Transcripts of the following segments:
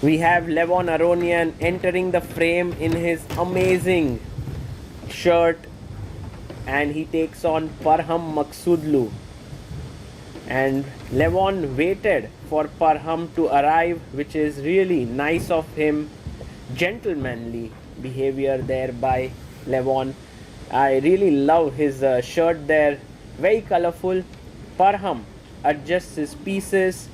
We have Levon Aronian entering the frame in his amazing shirt, and he takes on Parham Maghsoodloo. And Levon waited for Parham to arrive, which is really nice of him. Gentlemanly behavior there by Levon. I really love his shirt there, very colorful. Parham adjusts his pieces,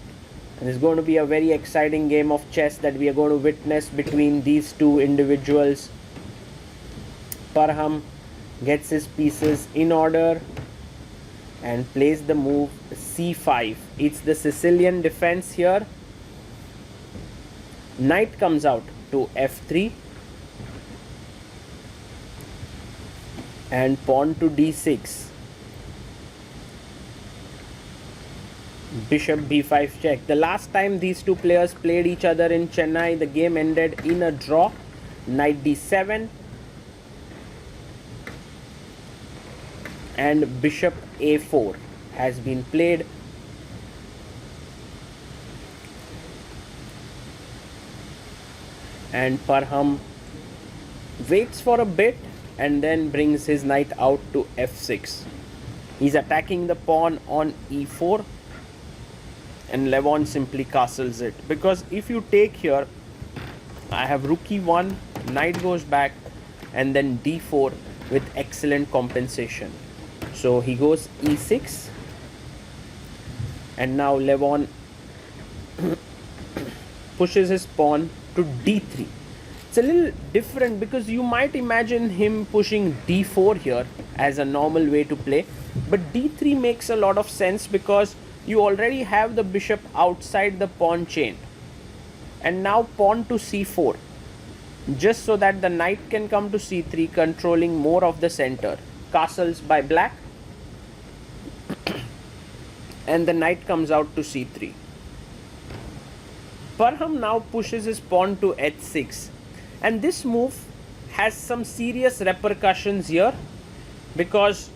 and it's going to be a very exciting game of chess that we are going to witness between these two individuals. Parham gets his pieces in order and plays the move c5. It's the Sicilian defense here. Knight comes out to f3 and pawn to d6. Bishop b5 check. The last time these two players played each other in Chennai, the game ended in a draw. Knight d7 and bishop a4 has been played. And Parham waits for a bit and then brings his knight out to f6. He's attacking the pawn on e4, and Levon simply castles it, because if you take here, I have rook e1, knight goes back, and then d4 with excellent compensation. So he goes e6, and now Levon pushes his pawn to d3. It's a little different because you might imagine him pushing d4 here as a normal way to play, but d3 makes a lot of sense because you already have the bishop outside the pawn chain. And now pawn to c4, just so that the knight can come to c3, controlling more of the center. Castles by black, and the knight comes out to c3. Parham now pushes his pawn to h6, and this move has some serious repercussions here, because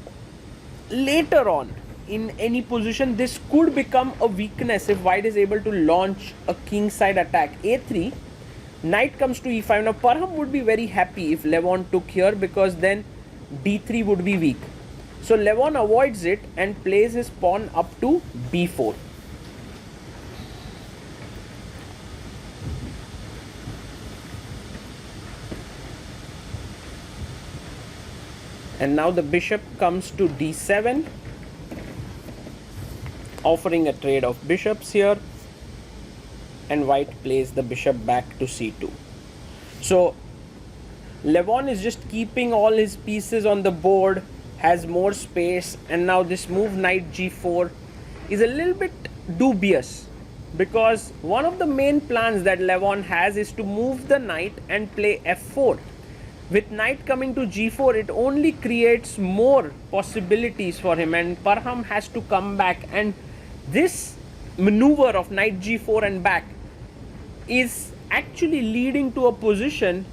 later on in any position this could become a weakness if white is able to launch a kingside attack. a3, knight comes to e5. Now Parham would be very happy if Levon took here, because then d3 would be weak. So Levon avoids it and plays his pawn up to b4. And now the bishop comes to d7, offering a trade of bishops here, and white plays the bishop back to c2. So Levon is just keeping all his pieces on the board, has more space, and now this move knight g4 is a little bit dubious, because one of the main plans that Levon has is to move the knight and play f4. With knight coming to g4, it only creates more possibilities for him, and Parham has to come back, and this maneuver of knight g4 and back is actually leading to a position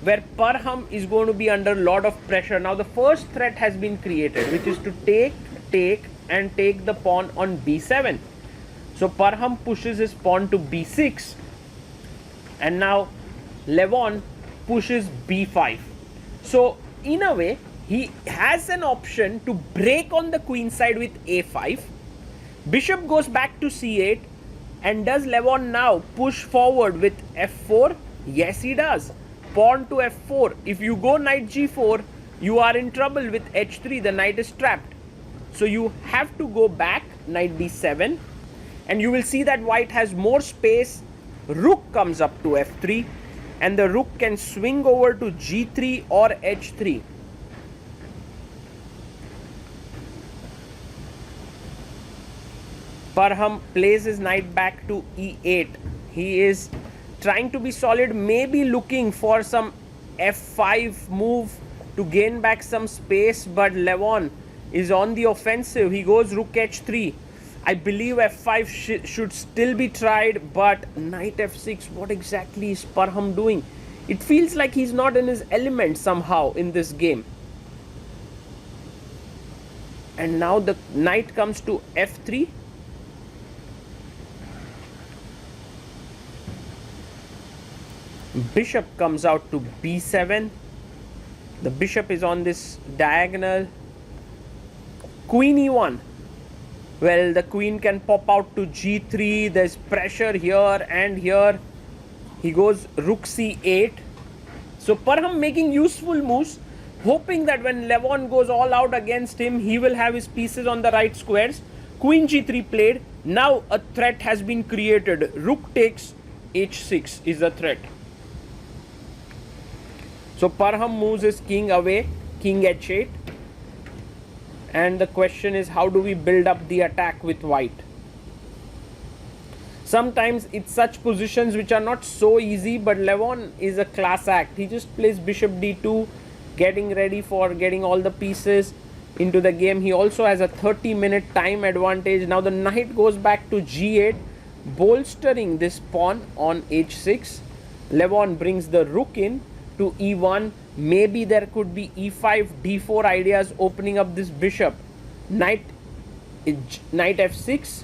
where Parham is going to be under a lot of pressure. Now the first threat has been created, which is to take the pawn on b7. So Parham pushes his pawn to b6, and now Levon pushes b5. So in a way he has an option to break on the queen side with a5. Bishop goes back to c8, and does Levon now push forward with f4? Yes, he does. Pawn to f4. If you go knight g4, you are in trouble with h3. The knight is trapped. So you have to go back, knight d7, and you will see that white has more space. Rook comes up to f3, and the rook can swing over to g3 or h3. Parham plays his knight back to e8. He is trying to be solid, maybe looking for some f5 move to gain back some space, but Levon is on the offensive. He goes rook h3. I believe f5 should still be tried, but knight f6, what exactly is Parham doing? It feels like he's not in his element somehow in this game. And now the knight comes to f3. Bishop comes out to b7. The bishop is on this diagonal. Queen e1. Well, the queen can pop out to g3. There's pressure here and here. He goes rook c8. So Parham making useful moves, hoping that when Levon goes all out against him, he will have his pieces on the right squares. Queen g3 played. Now a threat has been created. Rook takes h6 is a threat. So Parham moves his king away, king h8. And the question is, how do we build up the attack with white? Sometimes it's such positions which are not so easy, but Levon is a class act. He just plays bishop d2, getting ready for getting all the pieces into the game. He also has a 30-minute time advantage. Now the knight goes back to g8, bolstering this pawn on h6. Levon brings the rook in to e1. Maybe there could be e5, d4 ideas opening up this bishop. Knight f6.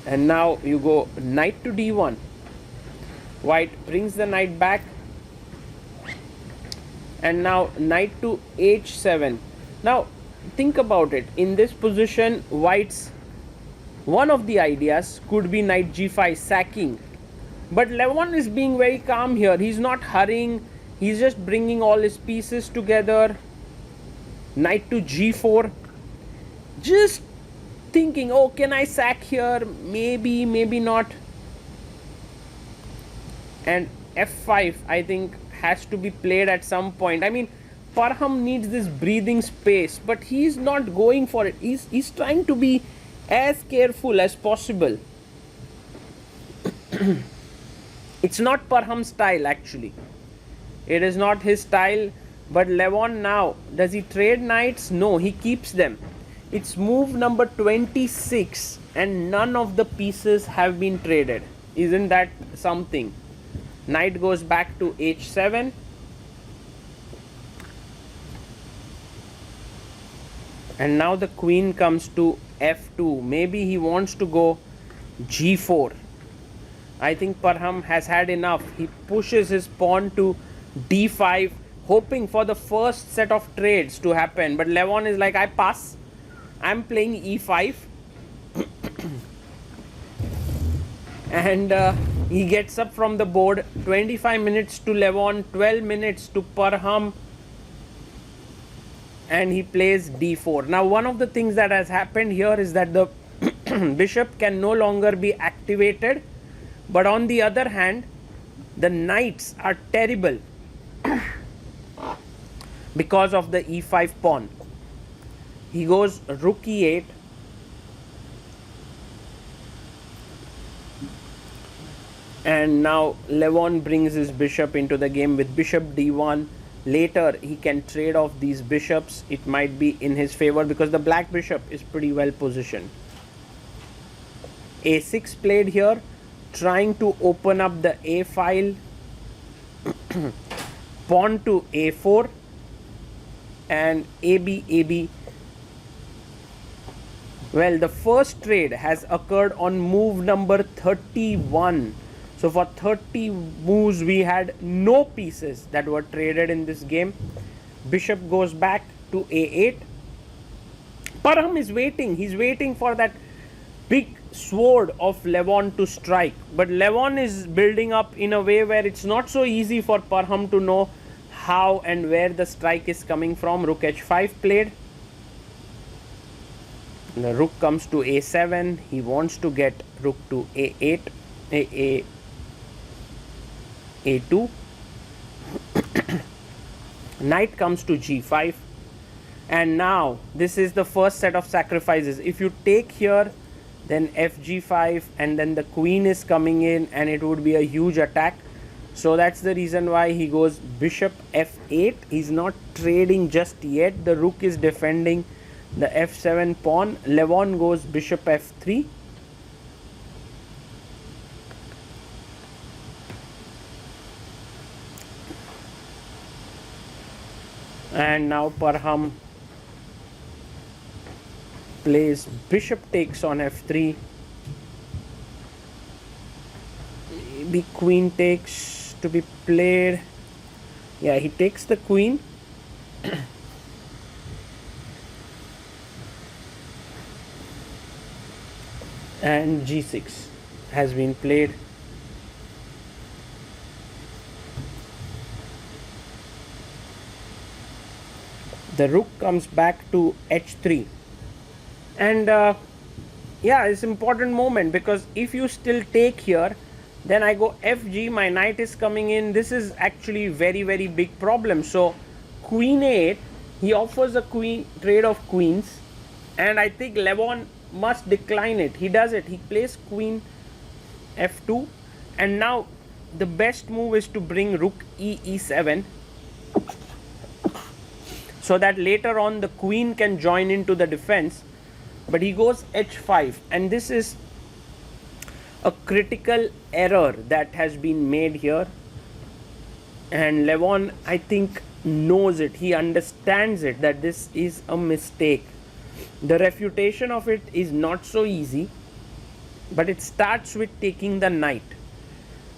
And now you go knight to d1. White brings the knight back. And now knight to h7. Now think about it. In this position, white's one of the ideas could be knight g5 sacking. But Levon is being very calm here. He's not hurrying. He's just bringing all his pieces together. Knight to g4. Just thinking, oh, can I sack here? Maybe, maybe not. And f5, I think, has to be played at some point. I mean, Parham needs this breathing space, but he's not going for it. He's trying to be as careful as possible. It's not Parham's style, actually. It is not his style. But Levon now, does he trade knights? No, he keeps them. It's move number 26 and none of the pieces have been traded. Isn't that something? Knight goes back to h7. And now the queen comes to f2. Maybe he wants to go g4. I think Parham has had enough. He pushes his pawn to d5, hoping for the first set of trades to happen. But Levon is like, I pass. I'm playing e5. And he gets up from the board. 25 minutes to Levon, 12 minutes to Parham. And he plays d4. Now, one of the things that has happened here is that the bishop can no longer be activated. But on the other hand, the knights are terrible because of the e5 pawn. He goes rook e8. And now Levon brings his bishop into the game with bishop d1. Later, he can trade off these bishops. It might be in his favor because the black bishop is pretty well positioned. a6 played here, trying to open up the a file. Pawn to a4 and ab. Well, the first trade has occurred on move number 31. So for 30 moves, we had no pieces that were traded in this game. Bishop goes back to a8. Parham is waiting. He's waiting for that big sword of Levon to strike. But Levon is building up in a way where it's not so easy for Parham to know how and where the strike is coming from. Rook h5 played. The rook comes to a7. He wants to get rook to a8, a2. Knight comes to g5. And now this is the first set of sacrifices. If you take here, then fg5, and then the queen is coming in, and it would be a huge attack. So that's the reason why he goes bishop f8. He's not trading just yet. The rook is defending the f7 pawn. Levon goes bishop f3. And now Parham plays bishop takes on f3. maybe queen takes to be played. Yeah, he takes the queen. And g6 has been played. The rook comes back to h3, and yeah, it's important moment, because if you still take here, then I go fg, my knight is coming in. This is actually very big problem. So queen a8, he offers a queen trade of queens, and I think Levon must decline it. He does it. He plays queen f2, and now the best move is to bring rook e7, so that later on the queen can join into the defense. But he goes h5, and this is a critical error that has been made here, and Levon, I think, knows it. He understands it, that this is a mistake. The refutation of it is not so easy, but it starts with taking the knight.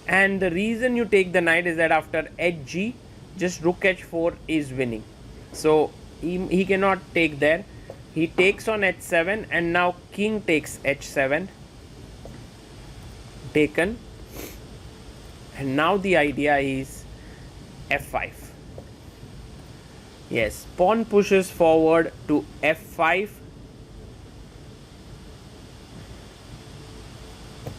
And the reason you take the knight is that after hg, just rook h4 is winning. So he cannot take there. He takes on h7, and now king takes h7, taken. And now the idea is f5. Yes, pawn pushes forward to f5,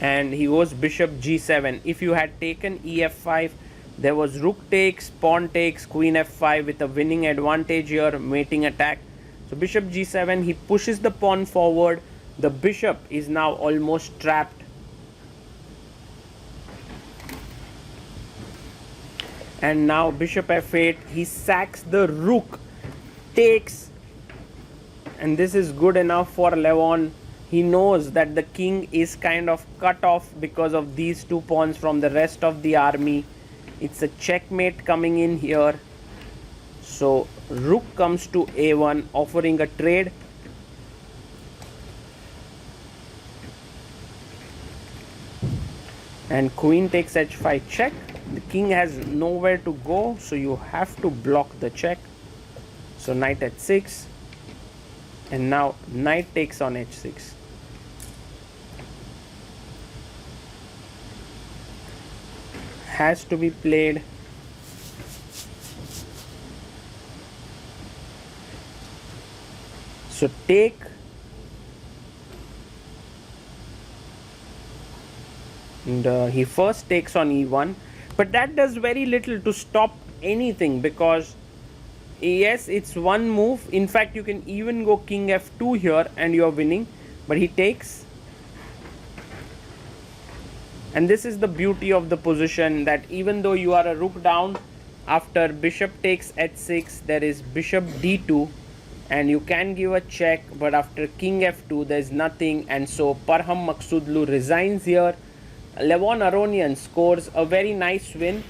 and he goes bishop g7. If you had taken ef5, there was rook takes, pawn takes, queen f5 with a winning advantage here, mating attack. So bishop g7, he pushes the pawn forward. The bishop is now almost trapped. And now bishop f8, he sacks the rook, takes, and this is good enough for Levon. He knows that the king is kind of cut off because of these two pawns from the rest of the army. It's a checkmate coming in here. So rook comes to a1, offering a trade. And queen takes h5 check. The king has nowhere to go, so you have to block the check. So knight h6, and now knight takes on h6. Has to be played. So take, and he first takes on e1, but that does very little to stop anything, because yes, it's one move. In fact, you can even go king f2 here and you're winning, but he takes. And this is the beauty of the position, that even though you are a rook down, after bishop takes h6, there is bishop d2, and you can give a check, but after king f2, there is nothing. And so Maghsoodloo resigns here. Levon Aronian scores a very nice win.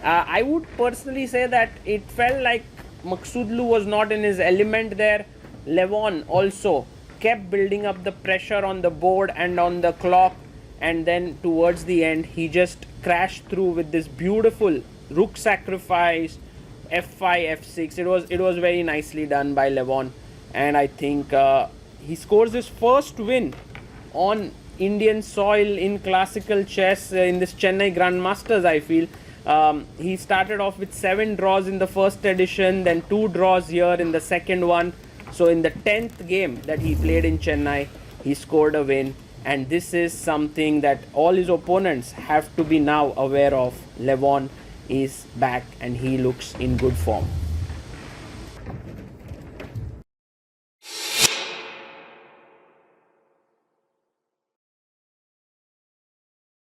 I would personally say that it felt like Maghsoodloo was not in his element there. Levon also kept building up the pressure on the board and on the clock, and then towards the end he just crashed through with this beautiful rook sacrifice, f5, f6. It was very nicely done by Levon, and I think he scores his first win on Indian soil in classical chess in this Chennai Grand Masters. I feel he started off with 7 draws in the first edition, then 2 draws here in the second one. So in the 10th game that he played in Chennai, he scored a win, and this is something that all his opponents have to be now aware of. Levon is back and he looks in good form.